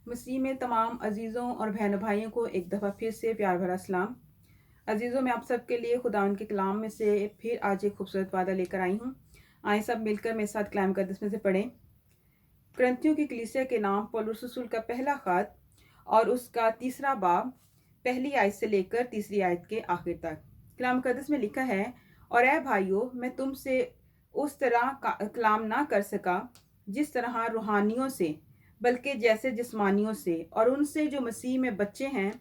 मसीह में तमाम अजीज़ों और बहनों भाइयों को एक दफ़ा फिर से प्यार भरा सलाम। अजीज़ों, मैं आप सब के लिए खुदावंद के कलाम में से फिर आज एक खूबसूरत वादा लेकर आई हूँ। आए सब मिलकर मेरे साथ कलाम मुकद्दस में से पढ़ें। करंथियों की कलीसिया के नाम पौलुस रसूल का पहला खत और उसका तीसरा बाब, पहली आयत से लेकर तीसरी आयत के आखिर तक। कलाम मुकद्दस में लिखा है, और ऐ भाइयों, मैं तुमसे उस तरह कलाम ना कर सका जिस तरह रूहानियों से, बल्कि जैसे जिस्मानियों से, और उनसे जो मसीह में बच्चे हैं।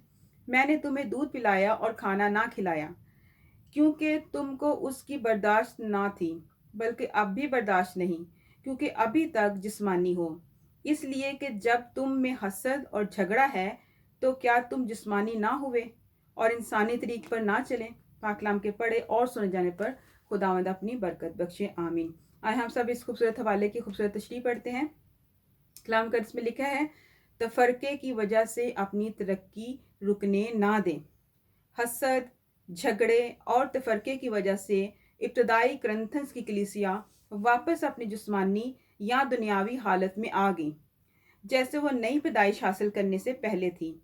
मैंने तुम्हें दूध पिलाया और खाना ना खिलाया, क्योंकि तुमको उसकी बर्दाश्त ना थी, बल्कि अब भी बर्दाश्त नहीं, क्योंकि अभी तक जिस्मानी हो। इसलिए कि जब तुम में हसद और झगड़ा है, तो क्या तुम जिस्मानी ना हुए और इंसानी तरीक पर ना चले। पाकलाम के पढ़े और सुने जाने पर खुदावंद अपनी बरकत बख्शे, आमीन। आए हम सब इस खूबसूरत हवाले की खूबसूरत तशरीह पढ़ते हैं। कलाम का इसमें लिखा है, तफरके की वजह से अपनी तरक्की रुकने ना दें। हसद, झगड़े और तफरके की वजह से इब्तदाई करंथन्स की कलीसिया वापस अपनी जिस्मानी या दुनियावी हालत में आ गई, जैसे वो नई पैदाइश हासिल करने से पहले थी।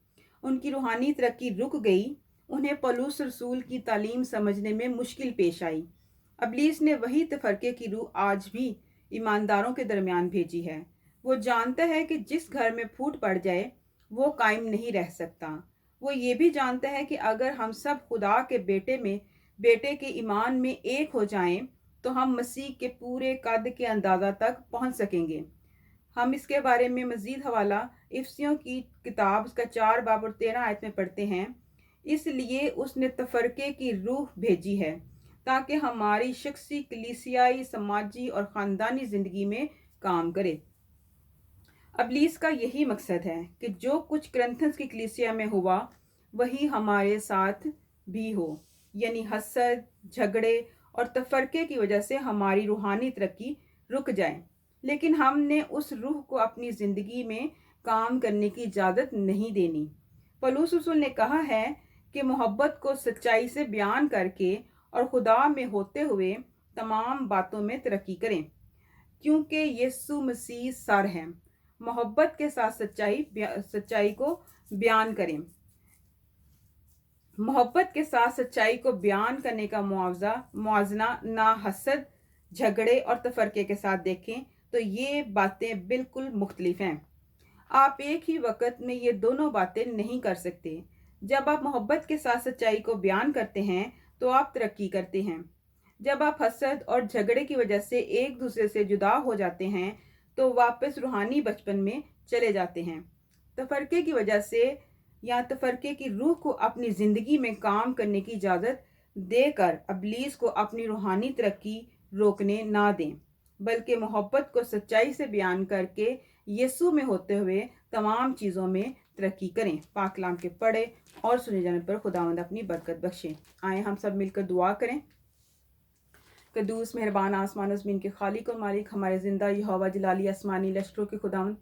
उनकी रूहानी तरक्की रुक गई। उन्हें पौलुस रसूल की तालीम समझने में मुश्किल पेश आई। अबलीस ने वही तफरके की रूह आज भी ईमानदारों के दरमियान भेजी है। वो जानता है कि जिस घर में फूट पड़ जाए वो कायम नहीं रह सकता। वो ये भी जानता है कि अगर हम सब खुदा के बेटे के ईमान में एक हो जाएं, तो हम मसीह के पूरे कद के अंदाज़ा तक पहुंच सकेंगे। हम इसके बारे में मज़ीद हवाला इफ्सियों की किताब उसका 4 बाब और 13 आयत में पढ़ते हैं। इसलिए उसने तफरके की रूह भेजी है, ताकि हमारी शख्सी, कलीसियाई, समाजी और ख़ानदानी ज़िंदगी में काम करे। अबलीस का यही मकसद है कि जो कुछ करंथन्स की कलीसिया में हुआ वही हमारे साथ भी हो, यानी हसद, झगड़े और तफरके की वजह से हमारी रूहानी तरक्की रुक जाए। लेकिन हमने उस रूह को अपनी ज़िंदगी में काम करने की इजाज़त नहीं देनी। पौलुस रसूल ने कहा है कि मोहब्बत को सच्चाई से बयान करके और खुदा में होते हुए तमाम बातों में तरक्की करें, क्योंकि यीशु मसीह सर है। मोहब्बत के साथ सच्चाई को बयान करें। मोहब्बत के साथ सच्चाई को बयान करने का मुआवजना ना हसद, झगड़े और तफरके के साथ देखें, तो ये बातें बिल्कुल मुख्तलिफ हैं। आप एक ही वक्त में ये दोनों बातें नहीं कर सकते। जब आप मोहब्बत के साथ सच्चाई को बयान करते हैं तो आप तरक्की करते हैं। जब आप हसद और झगड़े की वजह से एक दूसरे से जुदा हो जाते हैं तो वापस रूहानी बचपन में चले जाते हैं। तफरके की वजह से या तफरके की रूह को अपनी ज़िंदगी में काम करने की इजाज़त देकर अबलीस को अपनी रूहानी तरक्की रोकने ना दें, बल्कि मोहब्बत को सच्चाई से बयान करके यीशु में होते हुए तमाम चीज़ों में तरक्की करें। पाक कलाम के पढ़े और सुने जाने पर खुदावंद अपनी बरकत बख्शे। आए हम सब मिलकर दुआ करें। कदूस मेहरबान आसमान ज़मीन के खालिक और मालिक, हमारे ज़िंदा यहोवा जलाली आसमानी लश्करों के खुदावंद,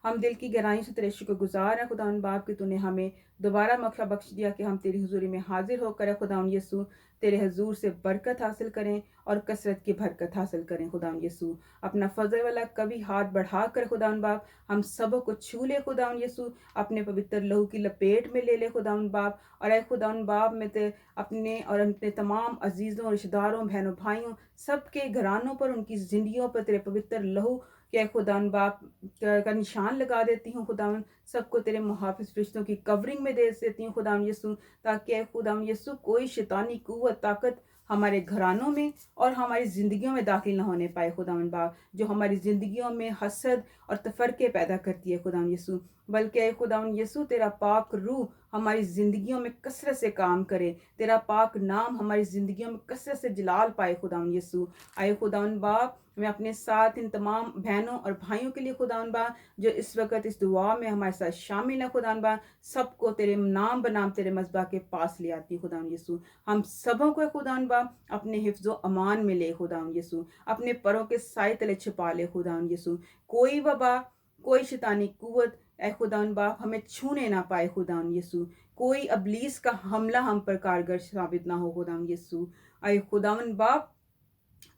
हम दिल की गहराई से तेरे शुक्रगुजार हैं खुदावंद बाप कि तूने हमें दोबारा मौका बख्श दिया कि हम तेरी हुजूरी में हाजिर होकर खुदावंद यीशु तेरे हजूर से बरकत हासिल करें और कसरत की बरकत हासिल करें। खुदावंद यीशु अपना फजल वाला कभी हाथ बढ़ा कर खुदावंद बाप हम सबों को छू ले। खुदावंद यीशु अपने पवित्र लहू की लपेट में ले ले खुदावंद बाप। और ऐ खुदावंद बाप में ते अपने और अपने तमाम अजीज़ों, रिश्तेदारों, बहनों, भाइयों सबके घरानों पर, उनकी ज़िंदगियों पर तेरे पवित्र लहू के खुदावंद बाप का निशान लगा देती हूँ। खुदावंद सबको तेरे मुहाफ़िज़ फरिश्तों की कवरिंग में दे देती हूँ खुदावंद यीशु, ताकि खुदावंद यीशु कोई शैतानी कुव्वत, ताकत हमारे घरानों में और हमारी ज़िंदगियों में दाखिल ना होने पाए खुदावंद बाप, जो हमारी ज़िंदगियों में हसद और तफरके पैदा करती है खुदावंद यीशु। बल्कि खुदावंद यीशु तेरा पाक रूह हमारी ज़िंदगियों में कसरत से काम करे, तेरा पाक नाम हमारी ज़िंदगियों में कसरत से जलाल पाए खुदावंद यीशु। आए खुदावंद बाप, मैं अपने साथ इन तमाम बहनों और भाइयों के लिए खुदावंद बाप जो इस वक्त इस दुआ में हमारे साथ शामिल है खुदावंद बाप, सबको तेरे नाम बनाम तेरे मज़बा के पास ले आती है खुदावंद यीशु। हम सबों को खुदावंद बाप अपने हिफ्ज़ो अमान में ले खुदावंद यीशु, अपने परों के साए तले छिपा ले खुदावंद यीशु। कोई वबा, कोई शैतानी कुव्वत ऐ खुदावंद बाप हमें छूने ना पाए खुदावंद यीशु। कोई अबलीस का हमला हम पर कारगर साबित ना हो खुदावंद यीशु। आए खुदावंद बाप,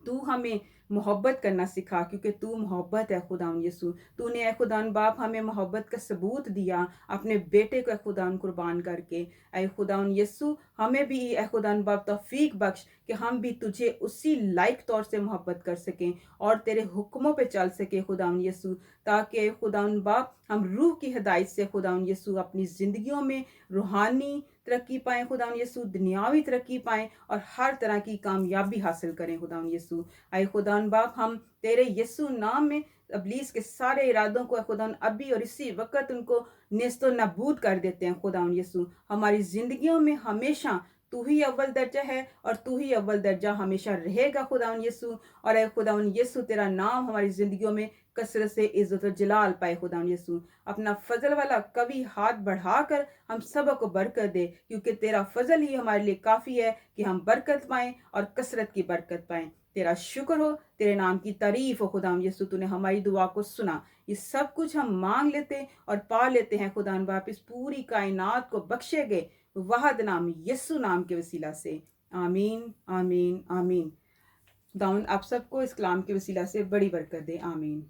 तू हमें मोहब्बत करना सिखा, क्योंकि तू मोहब्बत है खुदावन यीशु। तूने ऐ खुदावन बाप हमें मोहब्बत का सबूत दिया अपने बेटे को ऐ खुदावन कुर्बान करके। ऐ खुदावन यीशु हमें भी ऐ खुदावन बाप तौफीक बख्श कि हम भी तुझे उसी लायक तौर से मोहब्बत कर सकें और तेरे हुक्मों पे चल सके खुदावन यीशु, ताकि खुदावन बाप हम रूह की हिदायत से खुदावन यीशु अपनी ज़िंदगियों में रूहानी तरक्की पाएँ खुदावन यीशु, दुनियावी तरक्की पाएँ और हर तरह की कामयाबी हासिल करें खुदावन यीशु। आए खुदावन बाप हम तेरे यीशु नाम में इब्लीस के सारे इरादों को खुदावन अभी और इसी वक्त उनको नेस्तो नाबूद कर देते हैं खुदावन यीशु। हमारी ज़िंदगियों में हमेशा तू ही अव्वल दर्जा है और तू ही अव्वल दर्जा हमेशा रहेगा खुदावन यीशु। और ऐ खुदावन यीशु तेरा नाम हमारी ज़िंदगियों में कसरत से इज़्ज़त और जलाल पाए खुदावन यीशु। अपना फजल वाला कभी हाथ बढ़ाकर हम सब को बरकत दे, क्योंकि तेरा फजल ही हमारे लिए काफ़ी है कि हम बरकत पाएँ और कसरत की बरकत पाएँ। तेरा शुक्र हो, तेरे नाम की तारीफ हो खुदावन यीशु, तूने हमारी दुआ को सुना। ये सब कुछ हम मांग लेते और पा लेते हैं खुदावन बाप इस पूरी कायनात को बख्शे गए वाहद नाम यीशु नाम के वसीला से। आमीन आमीन आमीन। खुदावन आप सबको इस कलाम के वसीला से बड़ी बरकत दे। आमीन।